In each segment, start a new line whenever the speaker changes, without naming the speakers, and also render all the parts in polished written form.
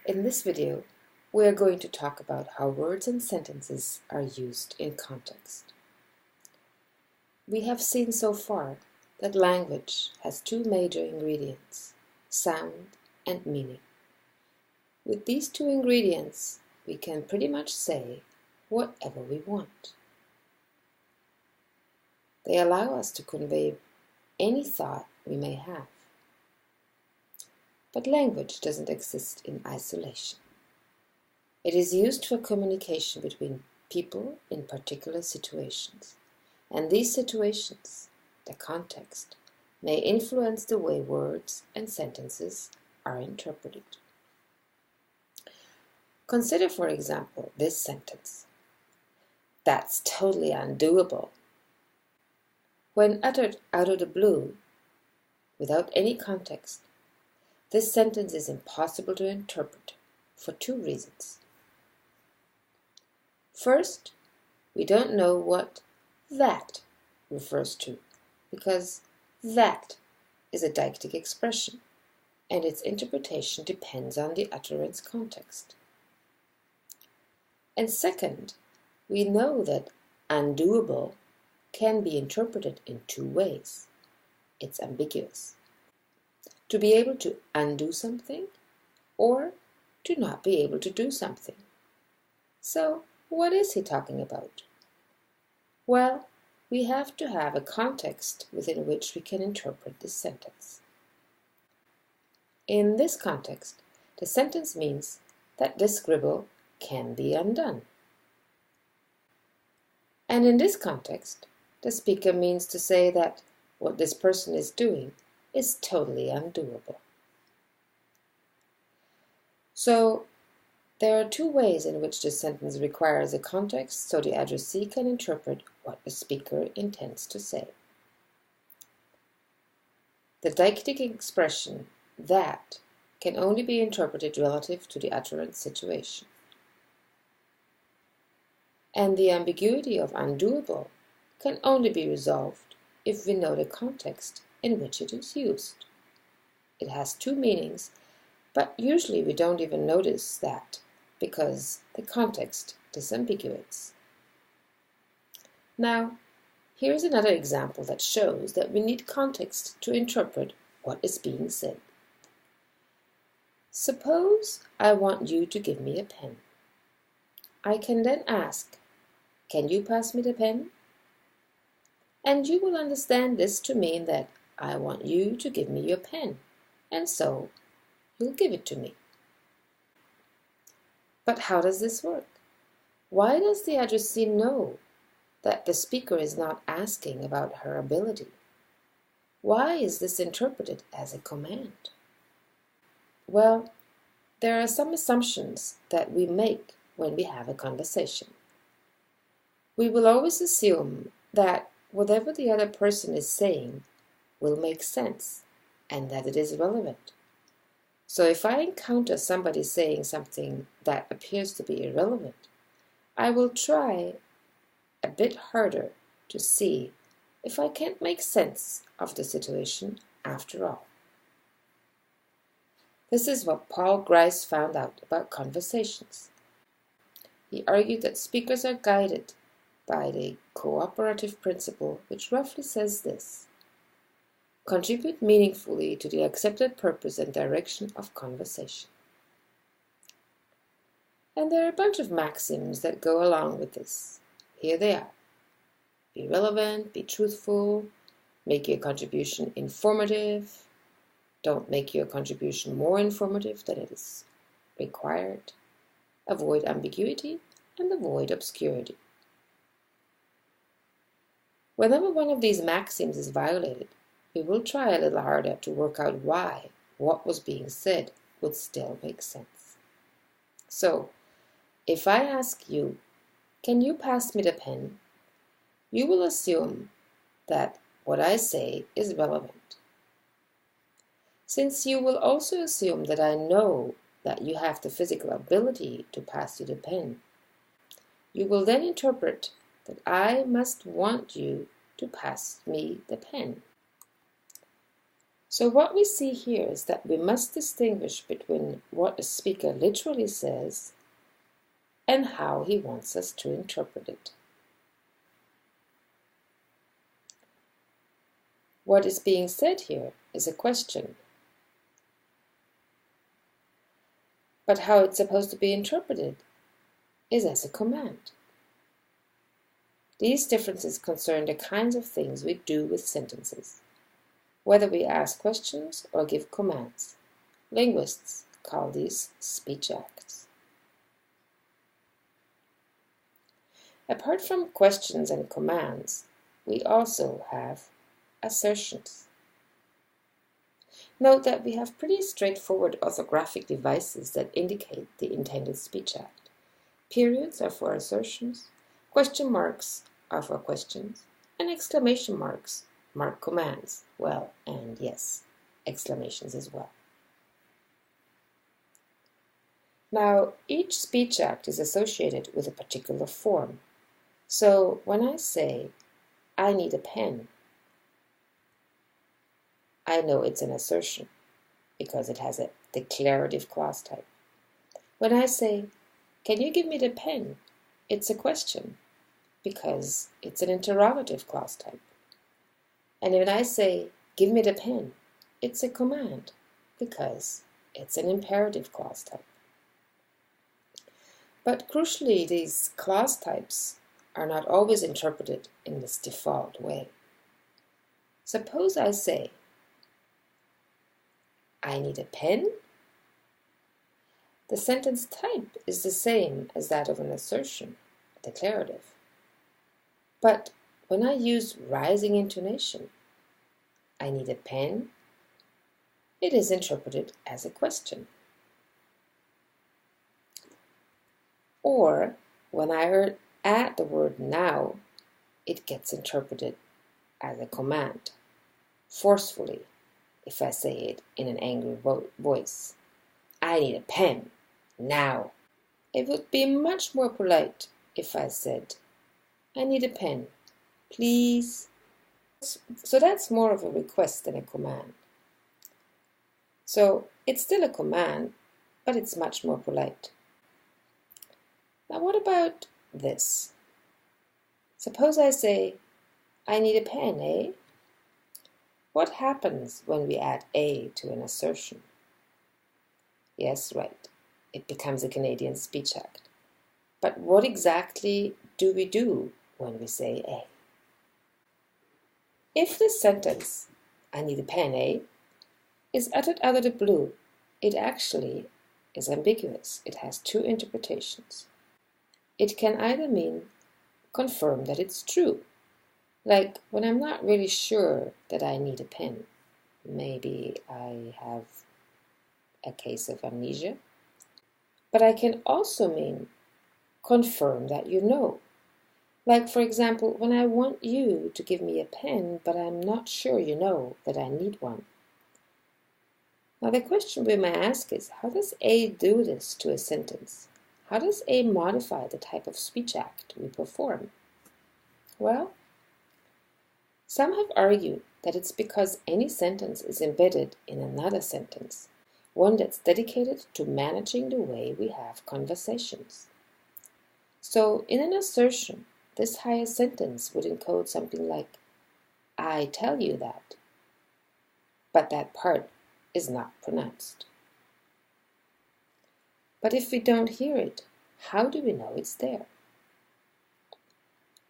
In this video, we are going to talk about how words and sentences are used in context. We have seen so far that language has two major ingredients, sound and meaning. With these two ingredients, we can pretty much say whatever we want. They allow us to convey any thought we may have. But language doesn't exist in isolation. It is used for communication between people in particular situations. And these situations, the context, may influence the way words and sentences are interpreted. Consider, for example, this sentence. That's totally undoable. When uttered out of the blue, without any context, this sentence is impossible to interpret for two reasons. First, we don't know what that refers to, because that is a deictic expression, and its interpretation depends on the utterance context. And second, we know that undoable can be interpreted in two ways. It's ambiguous. To be able to undo something, or to not be able to do something. So, what is he talking about? Well, we have to have a context within which we can interpret this sentence. In this context, the sentence means that this scribble can be undone. And in this context, the speaker means to say that what this person is doing is totally undoable. So, there are two ways in which this sentence requires a context so the addressee can interpret what the speaker intends to say. The deictic expression that can only be interpreted relative to the utterance situation. And the ambiguity of undoable can only be resolved if we know the context in which it is used. It has two meanings, but usually we don't even notice that because the context disambiguates. Now, here's another example that shows that we need context to interpret what is being said. Suppose I want you to give me a pen. I can then ask, can you pass me the pen? And you will understand this to mean that I want you to give me your pen, and so you'll give it to me. But how does this work? Why does the addressee know that the speaker is not asking about her ability? Why is this interpreted as a command? Well, there are some assumptions that we make when we have a conversation. We will always assume that whatever the other person is saying will make sense and that it is relevant. So if I encounter somebody saying something that appears to be irrelevant, I will try a bit harder to see if I can't make sense of the situation after all. This is what Paul Grice found out about conversations. He argued that speakers are guided by the cooperative principle, which roughly says this: contribute meaningfully to the accepted purpose and direction of conversation. And there are a bunch of maxims that go along with this. Here they are. Be relevant, be truthful, make your contribution informative, don't make your contribution more informative than it is required, avoid ambiguity, and avoid obscurity. Whenever one of these maxims is violated, we will try a little harder to work out why what was being said would still make sense. So, if I ask you, can you pass me the pen? You will assume that what I say is relevant. Since you will also assume that I know that you have the physical ability to pass you the pen, you will then interpret that I must want you to pass me the pen. So what we see here is that we must distinguish between what a speaker literally says and how he wants us to interpret it. What is being said here is a question, but how it's supposed to be interpreted is as a command. These differences concern the kinds of things we do with sentences, whether we ask questions or give commands. Linguists call these speech acts. Apart from questions and commands, we also have assertions. Note that we have pretty straightforward orthographic devices that indicate the intended speech act. Periods are for assertions, question marks are for questions, and exclamation marks mark commands. Well, and yes, exclamations as well. Now, each speech act is associated with a particular form. So when I say, I need a pen, I know it's an assertion because it has a declarative clause type. When I say, can you give me the pen? It's a question because it's an interrogative clause type. And when I say, give me the pen, it's a command because it's an imperative clause type. But crucially, these clause types are not always interpreted in this default way. Suppose I say, I need a pen. The sentence type is the same as that of an assertion, a declarative. But when I use rising intonation, I need a pen, it is interpreted as a question. Or when I add the word now, it gets interpreted as a command, forcefully, if I say it in an angry voice. I need a pen, now. It would be much more polite if I said, I need a pen, please. So that's more of a request than a command. So it's still a command, but it's much more polite. Now what about this? Suppose I say, I need a pen, eh? What happens when we add a to an assertion? Yes, right. It becomes a Canadian speech act. But what exactly do we do when we say a? If the sentence, I need a pen, eh, is uttered out of the blue, it actually is ambiguous. It has two interpretations. It can either mean confirm that it's true, like when I'm not really sure that I need a pen. Maybe I have a case of amnesia. But I can also mean confirm that you know. Like, for example, when I want you to give me a pen, but I'm not sure you know that I need one. Now the question we may ask is, how does A do this to a sentence? How does A modify the type of speech act we perform? Well, some have argued that it's because any sentence is embedded in another sentence, one that's dedicated to managing the way we have conversations. So in an assertion, this higher sentence would encode something like, I tell you that, but that part is not pronounced. But if we don't hear it, how do we know it's there?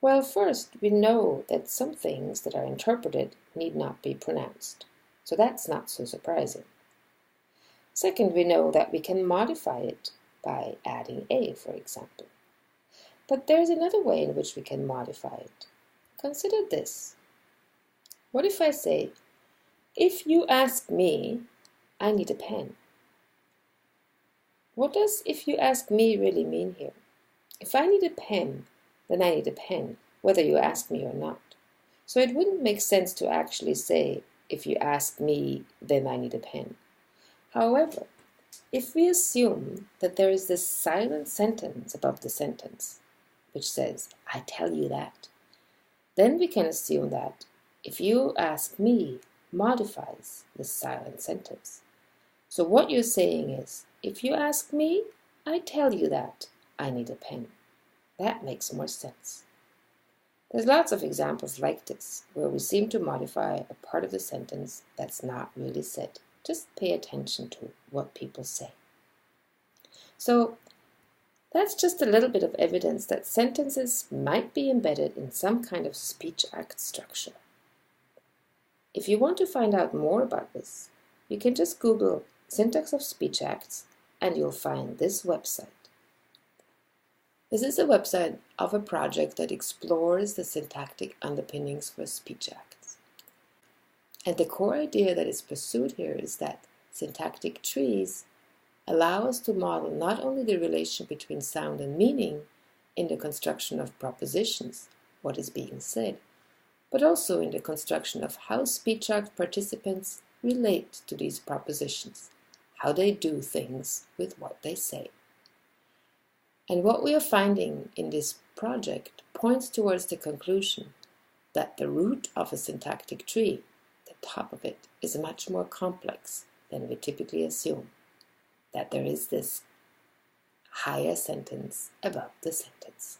Well, first, we know that some things that are interpreted need not be pronounced, so that's not so surprising. Second, we know that we can modify it by adding a, for example. But there's another way in which we can modify it. Consider this. What if I say, if you ask me, I need a pen? What does if you ask me really mean here? If I need a pen, then I need a pen, whether you ask me or not. So it wouldn't make sense to actually say, if you ask me, then I need a pen. However, if we assume that there is this silent sentence above the sentence, which says, I tell you that, then we can assume that if you ask me, modifies the silent sentence. So what you're saying is, if you ask me, I tell you that I need a pen. That makes more sense. There's lots of examples like this, where we seem to modify a part of the sentence that's not really said. Just pay attention to what people say. So that's just a little bit of evidence that sentences might be embedded in some kind of speech act structure. If you want to find out more about this, you can just Google syntax of speech acts and you'll find this website. This is a website of a project that explores the syntactic underpinnings for speech acts. And the core idea that is pursued here is that syntactic trees allow us to model not only the relation between sound and meaning in the construction of propositions, what is being said, but also in the construction of how speech act participants relate to these propositions, how they do things with what they say. And what we are finding in this project points towards the conclusion that the root of a syntactic tree, the top of it, is much more complex than we typically assume, that there is this higher sentence above the sentence.